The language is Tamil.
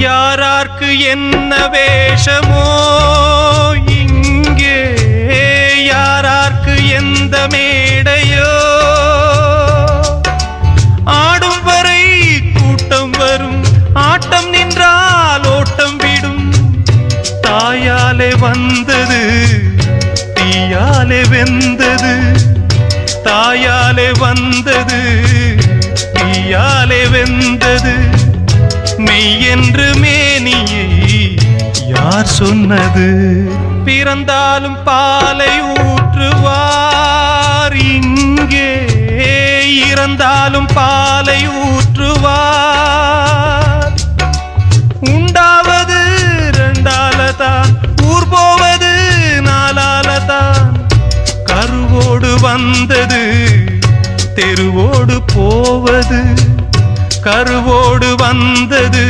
யாரார்க்கு என்ன வேஷமோ இங்கே, யாரார்க்கு எந்த மேடையோ, ஆடும் வரை கூட்டம் வரும், ஆட்டம் நின்றால் ஓட்டம் விடும். தாயாலே வந்தது தீயாலே வெந்தது, தாயாலே வந்தது தீயாலே வெந்தது. மெய்யென்று மேனியை யார் சொன்னது? பிறந்தாலும் பாலை ஊற்றுவார் இங்கே, இறந்தாலும் பாலை ஊற்றுவார். உண்டாவது ரெண்டாலதான், ஊர் போவது நாலாலதான். கருவோடு வந்தது தெருவோடு போவது, கருவோடு வந்தது